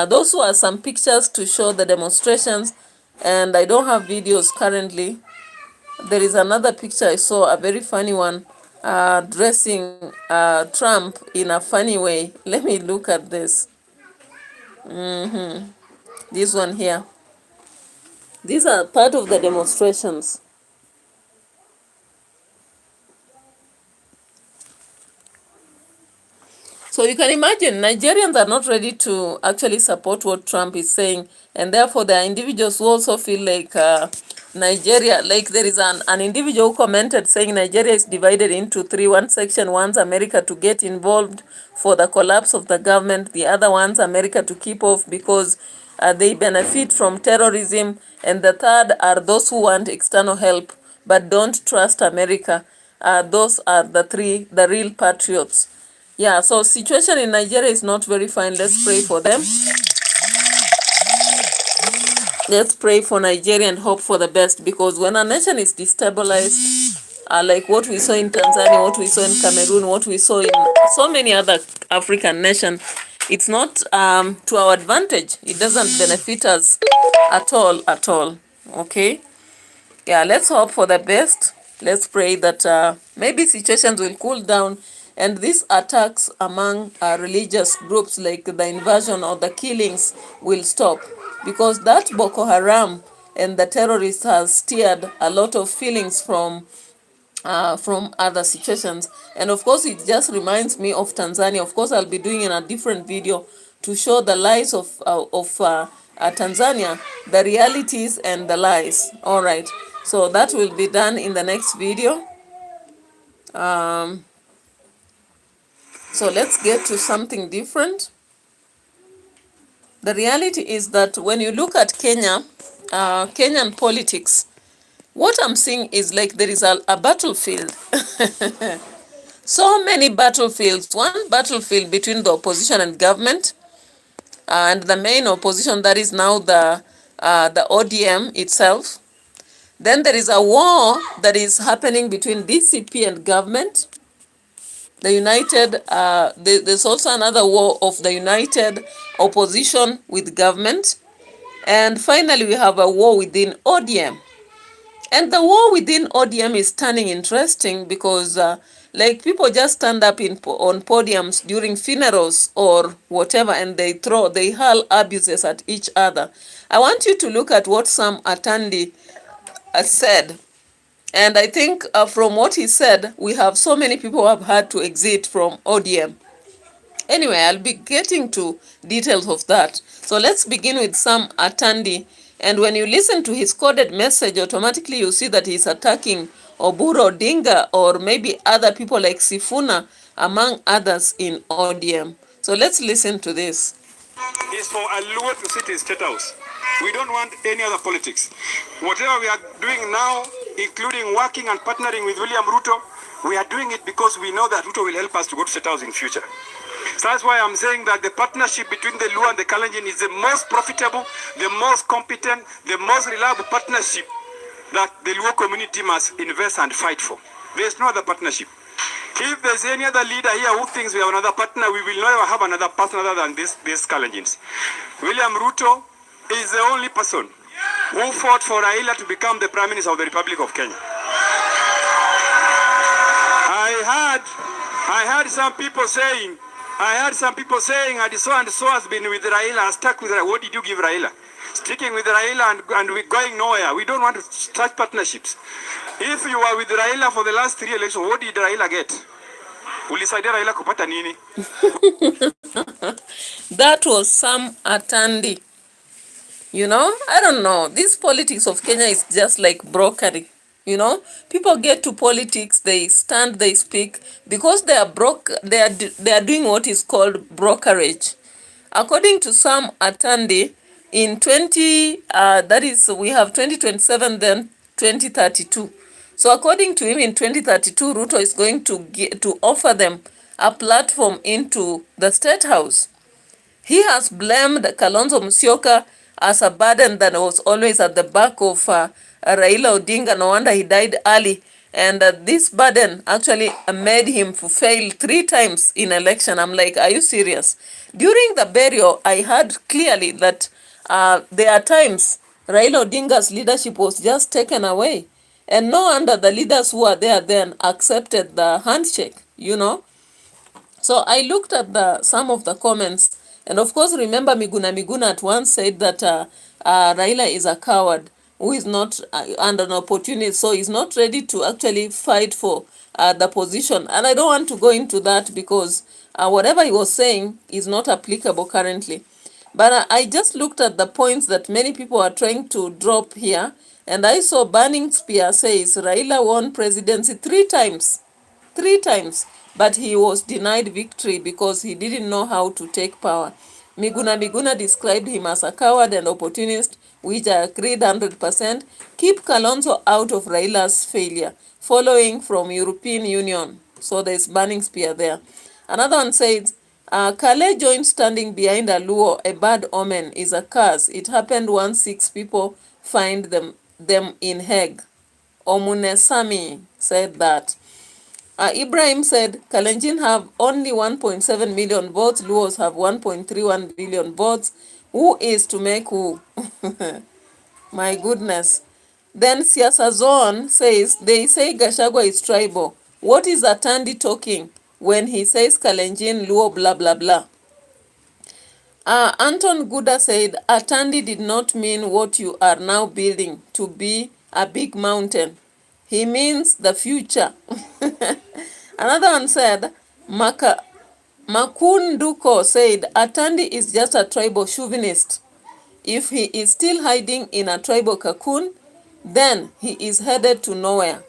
those were some pictures to show the demonstrations, and I don't have videos currently. There is another picture I saw, a very funny one, dressing Trump in a funny way. Let me look at this. This one here. These are part of the demonstrations. So you can imagine Nigerians are not ready to actually support what Trump is saying, and therefore there are individuals who also feel like Nigeria, like there is an individual who commented saying Nigeria is divided into three. One section wants America to get involved for the collapse of the government. The other wants America to keep off because they benefit from terrorism. And the third are those who want external help but don't trust America. Those are the real patriots. Yeah, so situation in Nigeria is not very fine. Let's pray for them. Let's pray for Nigeria and hope for the best, because when a nation is destabilized, like what we saw in Tanzania, what we saw in Cameroon, what we saw in so many other African nations, it's not to our advantage. It doesn't benefit us at all. Okay? Yeah, let's hope for the best. Let's pray that maybe situations will cool down and these attacks among religious groups like the invasion or the killings will stop, because that Boko Haram and the terrorists has steered a lot of feelings from other situations. And of course, it just reminds me of Tanzania. Of course, I'll be doing in a different video to show the lies of Tanzania, the realities and the lies. All right, so that will be done in the next video. So let's get to something different. The reality is that when you look at Kenya, Kenyan politics, what I'm seeing is like there is a battlefield. So many battlefields. One battlefield between the opposition and government, and the main opposition, that is now the ODM itself. Then there is a war that is happening between DCP and government. The united, there's also another war of the united opposition with government. And finally, we have a war within ODM. And the war within ODM is turning interesting because like people just stand up on podiums during funerals or whatever, and they hurl abuses at each other. I want you to look at what Sam Atandi said. And I think from what he said, we have so many people who have had to exit from ODM. Anyway, I'll be getting to details of that. So let's begin with Sam Atandi. And when you listen to his coded message, automatically you see that he's attacking Oburu Odinga or maybe other people like Sifuna, among others in ODM. So let's listen to this. Is for a Luo to sit in State House. We don't want any other politics. Whatever we are doing now, including working and partnering with William Ruto, we are doing it because we know that Ruto will help us to go to State House in future. So that's why I'm saying that the partnership between the Luo and the Kalenjin is the most profitable, the most competent, the most reliable partnership that the Luo community must invest and fight for. There's no other partnership. If there's any other leader here who thinks we have another partner, we will never have another partner other than these Kalenjins. William Ruto is the only person who fought for Raila to become the Prime Minister of the Republic of Kenya. I heard some people saying, and so has been with Raila, stuck with Raila. What did you give Raila? Sticking with Raila and we're going nowhere. We don't want to start partnerships. If you were with Raila for the last 3 elections, what did Raila get? Ulisaidia Raila kupata nini? That was Sam Atandi. You know, I don't know. This politics of Kenya is just like brokery. You know, people get to politics, they stand, they speak, because they are they are doing what is called brokerage. According to Sam Atandi, in we have 2027, then 2032. So according to him, in 2032, Ruto is going to offer them a platform into the State House. He has blamed Kalonzo Musyoka as a burden that was always at the back of Raila Odinga. No wonder he died early. And this burden actually made him fail 3 times in election. I'm like, are you serious? During the burial, I heard clearly that there are times Raila Odinga's leadership was just taken away. And no wonder the leaders who are there then accepted the handshake, you know. So I looked at some of the comments, and of course, remember Miguna at once said that Raila is a coward who is not under an opportunity, so he's not ready to actually fight for the position. And I don't want to go into that because whatever he was saying is not applicable currently. But I just looked at the points that many people are trying to drop here, and I saw Burning Spear says Raila won presidency 3 times. 3 times, but he was denied victory because he didn't know how to take power. Miguna described him as a coward and opportunist, which I agreed 100%. Keep Kalonzo out of Raila's failure, following from European Union. So there's Burning Spear there. Another one says, Kale joined standing behind a Luo, a bad omen, is a curse. It happened once 6 people find them in Hague. Omunesami said that. Ibrahim said, Kalenjin have only 1.7 million votes. Luos have 1.31 billion votes. Who is to make who? My goodness. Then Siasa Zone says, they say Gachagua is tribal. What is Atandi talking? when he says Kalenjin, Luo, blah, blah, blah. Anton Guda said, Atandi did not mean what you are now building to be a big mountain. He means the future. Another one said, Makunduko said, Atandi is just a tribal chauvinist. If he is still hiding in a tribal cocoon, then he is headed to nowhere.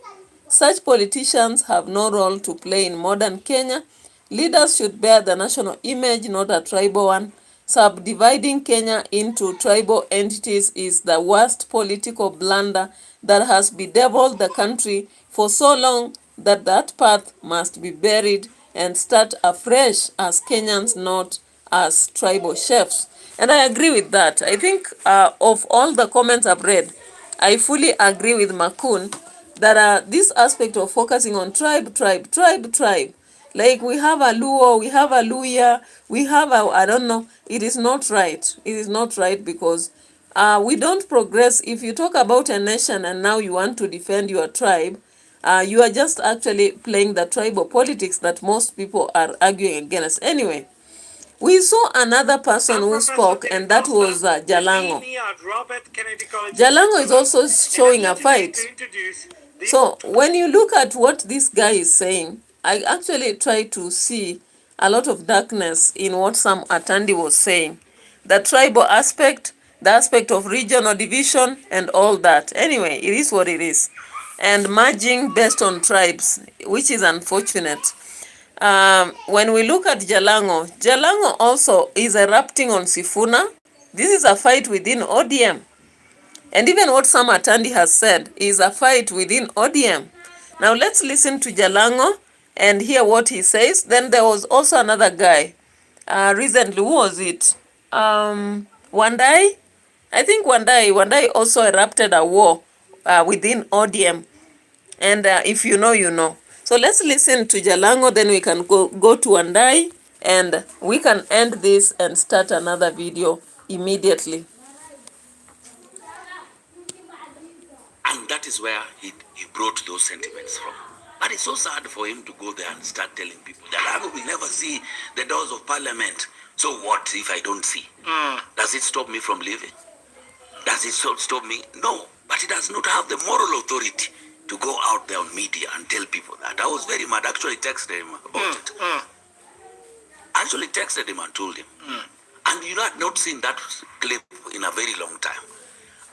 Such politicians have no role to play in modern Kenya. Leaders should bear the national image, not a tribal one. Subdividing Kenya into tribal entities is the worst political blunder that has bedeviled the country for so long that that path must be buried and start afresh as Kenyans, not as tribal chefs. And I agree with that. I think of all the comments I've read, I fully agree with Makun that this aspect of focusing on tribe, like we have a Luo, we have a Luya, we have a, I don't know, it is not right. It is not right because we don't progress. If you talk about a nation and now you want to defend your tribe, you are just actually playing the tribal politics that most people are arguing against. Anyway, we saw another person who spoke, and that was Jalango. Jalango is also showing a fight. So when you look at what this guy is saying, I actually try to see a lot of darkness in what Sam Atandi was saying. The tribal aspect, the aspect of regional division, and all that. Anyway, it is what it is. And merging based on tribes, which is unfortunate. When we look at Jalango, Jalango also is erupting on Sifuna. This is a fight within ODM. And even what Sam Atandi has said is a fight within ODM. Now let's listen to Jalango and hear what he says. Then there was also another guy. Recently, who was it? Wandai? I think Wandai also erupted a war within ODM. And if you know, you know. So let's listen to Jalango, then we can go to Wandai, and we can end this and start another video immediately. And that is where he brought those sentiments from. But it's so sad for him to go there and start telling people that I will never see the doors of parliament. So what if I don't see? Does it stop me from living? Does it stop me? No. But he does not have the moral authority to go out there on media and tell people that. I was very mad. Actually texted him about it. Actually texted him and told him. And you know, I've not seen that clip in a very long time.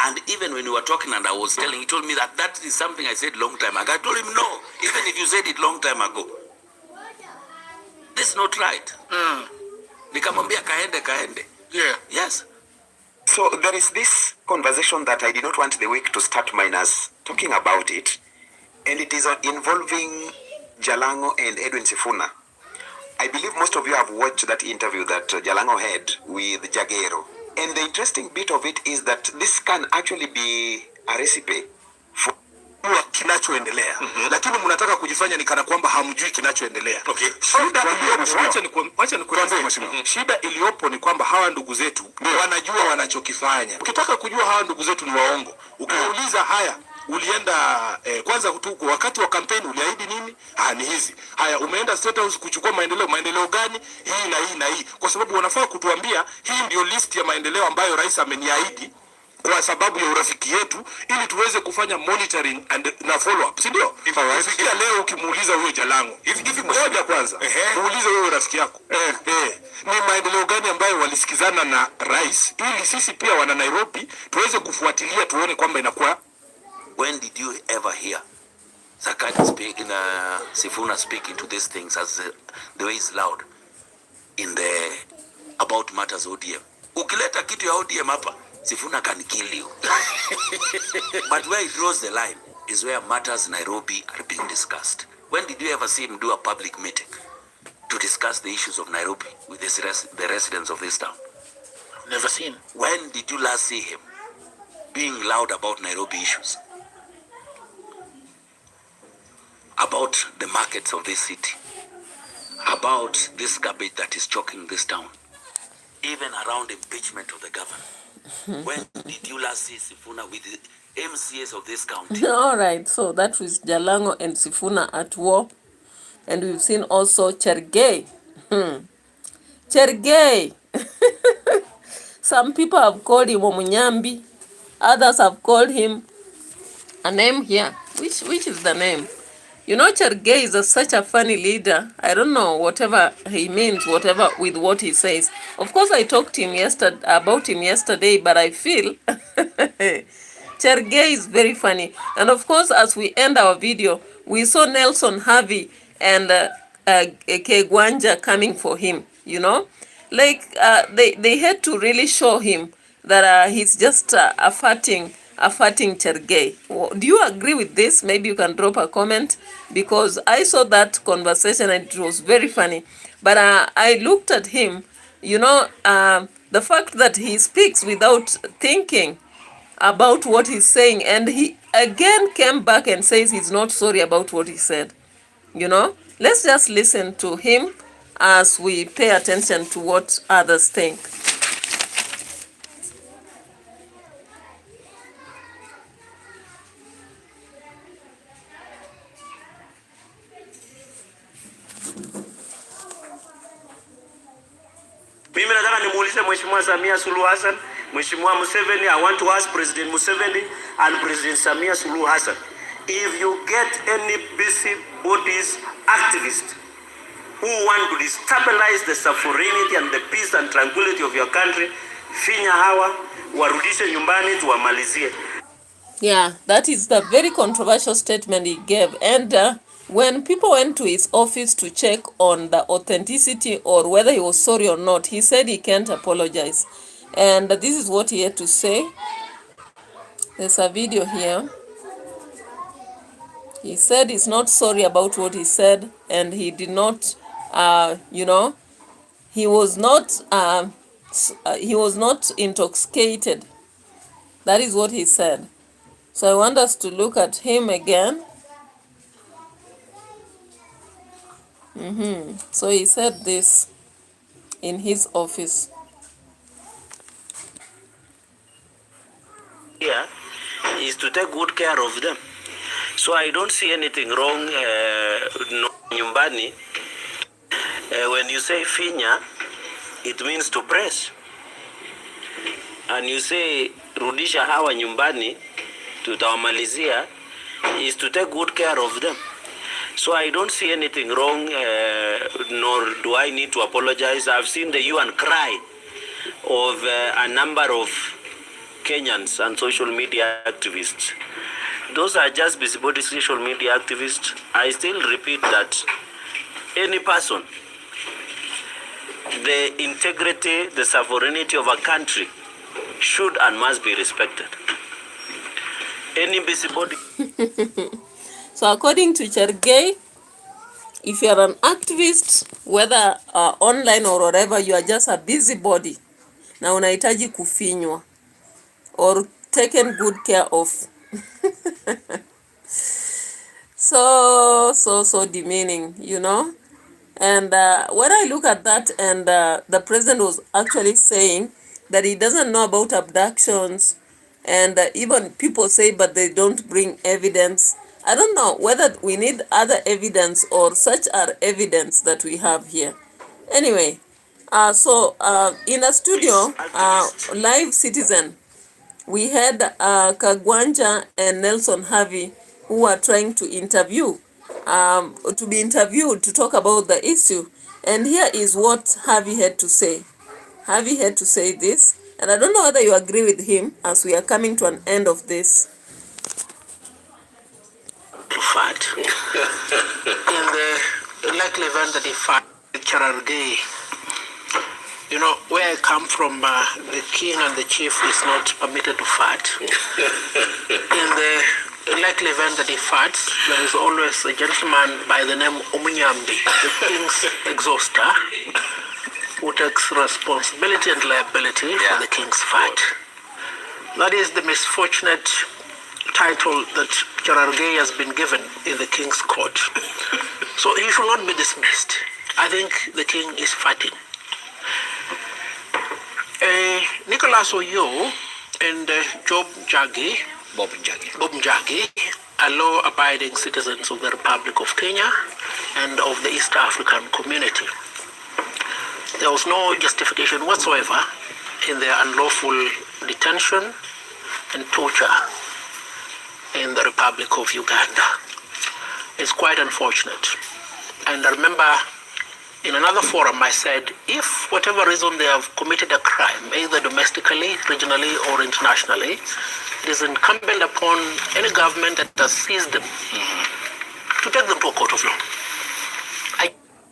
And even when we were talking and I was telling, he told me that that is something I said long time ago. I told him, no, even if you said it long time ago, this is not right. Nikamwambia kaende. Yeah. Yes. So there is this conversation that I did not want the week to start minus talking about it. And it is involving Jalango and Edwin Sifuna. I believe most of you have watched that interview that Jalango had with Jagero. And the interesting bit of it is that this can actually be a recipe for kinachoendelea. Lakini mnataka kujifanya ni kana kwamba hamjui kinachoendelea. Okay. Shida iliyopo ni kwamba hawa ndugu zetu wanajua wanachokifanya. Ukitaka kujua hawa ndugu zetu ni waongo, ukiuliza haya ulienda kwanza kutuko wakati wa kampeni uliahidi nini? Ni hizi. Haya, umeenda State House kuchukua maendeleo gani? Hii na hii na hii. Kwa sababu wanafaa kutuambia hii ndio list ya maendeleo ambayo rais ameniahidi kwa sababu ya urafiki yetu, ili tuweze kufanya monitoring na follow up, si ndio? Kufikia leo ukimuuliza huyo Jalango, hivi ngoja kwanza, muulize huyo rafiki yako, ni maendeleo gani ambayo walisikizana na rais, ili sisi pia wana Nairobi tuweze kufuatilia tuone kwamba inakuwa. When did you ever hear Sakani speak in Sifuna speak into these things as the way is loud in the about matters ODM? Ukileta kitu ya ODM hapa, Sifuna can kill you. But where he draws the line is where matters Nairobi are being discussed. When did you ever see him do a public meeting to discuss the issues of Nairobi with the residents of this town? Never seen. When did you last see him being loud about Nairobi issues? About the markets of this city? About this garbage that is choking this town? Even around impeachment of the governor? When did you last see Sifuna with the MCAs of this county? All right, so that was Jalango and Sifuna at war. And we've seen also Chergey. Chergey. Some people have called him Omunyambi. Others have called him a name here. Which is the name? You know, Chergey is such a funny leader. I don't know whatever he means, whatever with what he says. Of course, I talked to him about him yesterday, but I feel Chergey is very funny. And of course, as we end our video, we saw Nelson Harvey and Kegwanja coming for him, you know. Like, they had to really show him that he's just a farting Chergey. Do you agree with this? Maybe you can drop a comment, because I saw that conversation and it was very funny. But I looked at him, you know, the fact that he speaks without thinking about what he's saying, and he again came back and says he's not sorry about what he said. You know, let's just listen to him as we pay attention to what others think. Mimi nataka nimuulize Mheshimiwa Samia Suluhu Hassan, Mheshimiwa Museveni, I want to ask President Museveni and President Samia Suluhu Hassan, if you get any busy bodies activists who want to destabilize the sovereignty and the peace and tranquility of your country, finya hawa, warudishe nyumbani tuwamalizie. Yeah, that is the very controversial statement he gave. And when people went to his office to check on the authenticity or whether he was sorry or not, he said he can't apologize. And this is what he had to say. There's a video here. He said he's not sorry about what he said, and he did not, you know, he was not intoxicated. That is what he said. So I want us to look at him again. So he said this in his office. Here is to take good care of them. So I don't see anything wrong nyumbani. When you say finya, it means to press. And you say rudisha hawa nyumbani, tutawamalizia, is to take good care of them. So I don't see anything wrong, nor do I need to apologize. I've seen the hue and cry of a number of Kenyans and social media activists. Those are just busybody social media activists. I still repeat that any person, the integrity, the sovereignty of a country should and must be respected. Any busybody. So according to Chergey, if you are an activist, whether online or whatever, you are just a busybody na unahitaji kufinywa or taken good care of. So demeaning, you know. And when I look at that, and the president was actually saying that he doesn't know about abductions, and even people say but they don't bring evidence. I don't know whether we need other evidence or such are evidence that we have here. Anyway, so in a studio, Live Citizen, we had Kagwanja and Nelson Harvey who were trying to be interviewed to talk about the issue. And here is what Harvey had to say. Harvey had to say this, and I don't know whether you agree with him as we are coming to an end of this. Fat. In the likely event that he fat Cherargei, you know, where I come from, the king and the chief is not permitted to fart. In the likely event that he farts, there is always a gentleman by the name Omunyambi, the king's exhauster, who takes responsibility and liability for the king's fart. That is the misfortunate title that Cherargei has been given in the king's court. So he should not be dismissed. I think the king is fighting. Nicholas Oyo and Bob Njagi, are law-abiding citizens of the Republic of Kenya. and of the East African community. There was no justification whatsoever in their unlawful detention and torture in the Republic of Uganda. It's quite unfortunate. And I remember in another forum I said, if for whatever reason they have committed a crime, either domestically, regionally, or internationally, it is incumbent upon any government that has seized them to take them to a court of law.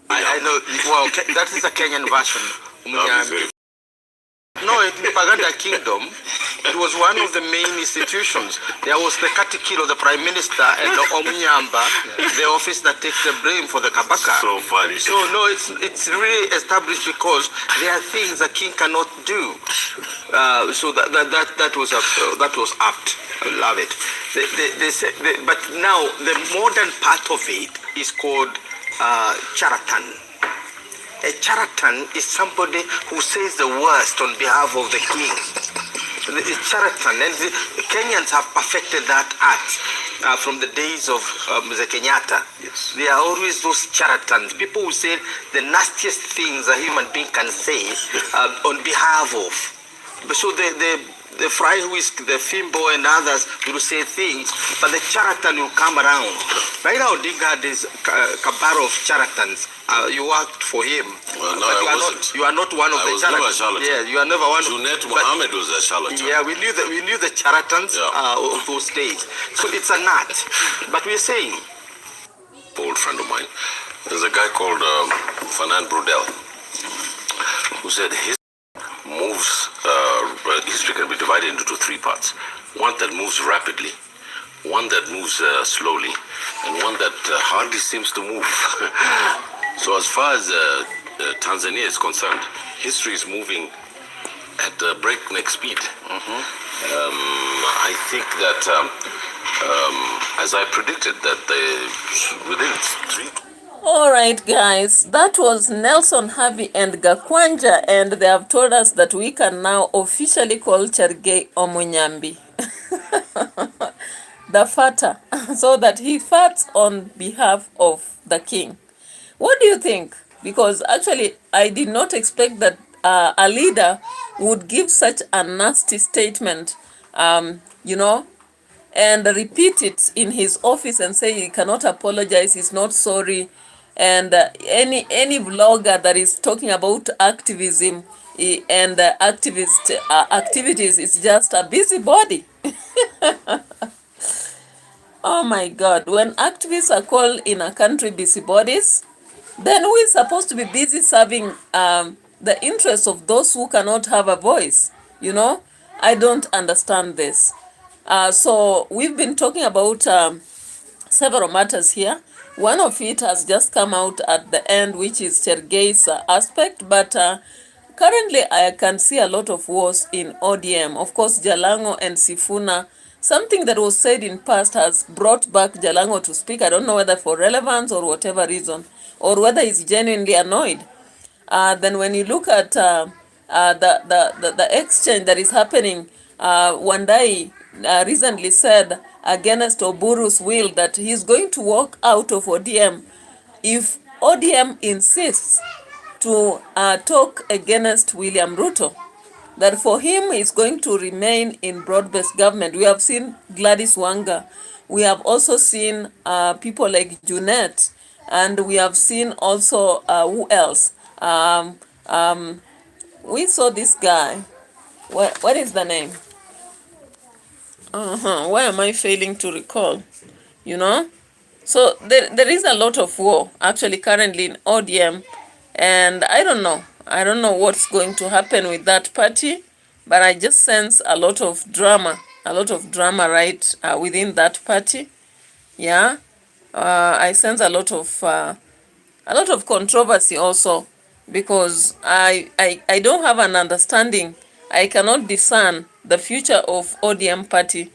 I know, well, that is a Kenyan version. No, in Paganda Kingdom, it was one of the main institutions. There was the Katikiro, the Prime Minister, and the Omnyamba, the office that takes the blame for the Kabaka. So funny. So no, it's really established because there are things a king cannot do. So that was apt. I love it. But now the modern part of it is called charatan. A charatan is somebody who says the worst on behalf of the king. It's charatan, and the Kenyans have perfected that art from the days of Mzee Kenyatta. Yes. There are always those charlatans, people who say the nastiest things a human being can say on behalf of. So the fry whisk, the Fimbo and others will say things, but the charlatan will come around. Right now, Odinga had this cabar of charlatans. You worked for him. Well, no, but I wasn't. You are not one of I the was never a charlatans. charlatan. Yeah, you are never one. Junet Mohammed was a charlatan. Yeah, we knew the charlatans of those days. So it's an art. But we're saying, Old friend of mine. There's a guy called Fernand Brudel who said his moves, history can be divided into three parts. One that moves rapidly, one that moves slowly, and one that hardly seems to move. So as far as Tanzania is concerned, history is moving at breakneck speed. I think that, as I predicted, that within 3 All right, guys, that was Nelson Harvey and Gakwanja, and they have told us that we can now officially call Chergei Omunyambi the fatter, so that he farts on behalf of the king. What do you think? Because actually, I did not expect that a leader would give such a nasty statement, you know, and repeat it in his office and say he cannot apologize, he's not sorry. And any vlogger that is talking about activism and activist activities is just a busybody. Oh my God, when activists are called in a country busybodies, then who is supposed to be busy serving the interests of those who cannot have a voice? You know, I don't understand this. So we've been talking about several matters here. One of it has just come out at the end, which is Chergei's aspect, but currently I can see a lot of wars in ODM. Of course, Jalango and Sifuna, something that was said in past has brought back Jalango to speak. I don't know whether for relevance or whatever reason, or whether he's genuinely annoyed. Then when you look at the exchange that is happening, Wandai recently said against Oburu's will that he's going to walk out of ODM if ODM insists to talk against William Ruto. That for him is going to remain in broad-based government. We have seen Gladys Wanga. We have also seen people like Junet, and we have seen also who else? We saw this guy. What is the name? Why am I failing to recall? You know? So there is a lot of war actually currently in ODM, and I don't know. I don't know what's going to happen with that party, but I just sense a lot of drama right within that party. Yeah, I sense a lot of controversy also, because I don't have an understanding. I cannot discern the future of ODM party,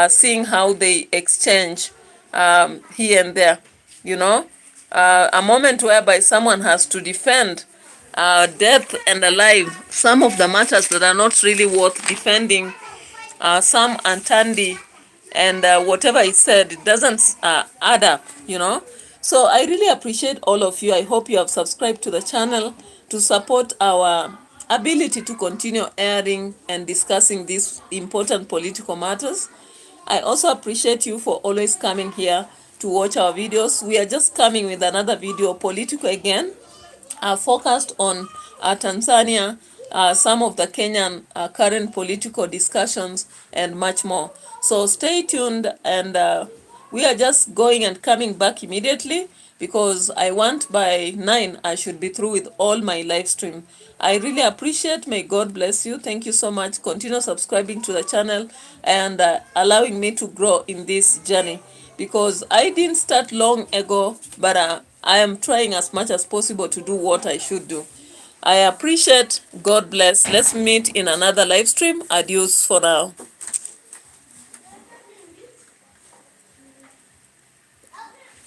seeing how they exchange here and there, you know, a moment whereby someone has to defend death and alive, some of the matters that are not really worth defending, Sam and Tandy, and whatever he said, it doesn't add up, you know. So I really appreciate all of you. I hope you have subscribed to the channel to support our ability to continue airing and discussing these important political matters. I also appreciate you for always coming here to watch our videos. We are just coming with another video, political again, focused on Tanzania, some of the Kenyan current political discussions, and much more. So stay tuned, and we are just going and coming back immediately because I want by 9 I should be through with all my live stream. I really appreciate. May God bless you. Thank you so much. Continue subscribing to the channel and allowing me to grow in this journey, because I didn't start long ago, but I am trying as much as possible to do what I should do. I appreciate. God bless. Let's meet in another live stream. Adios for now.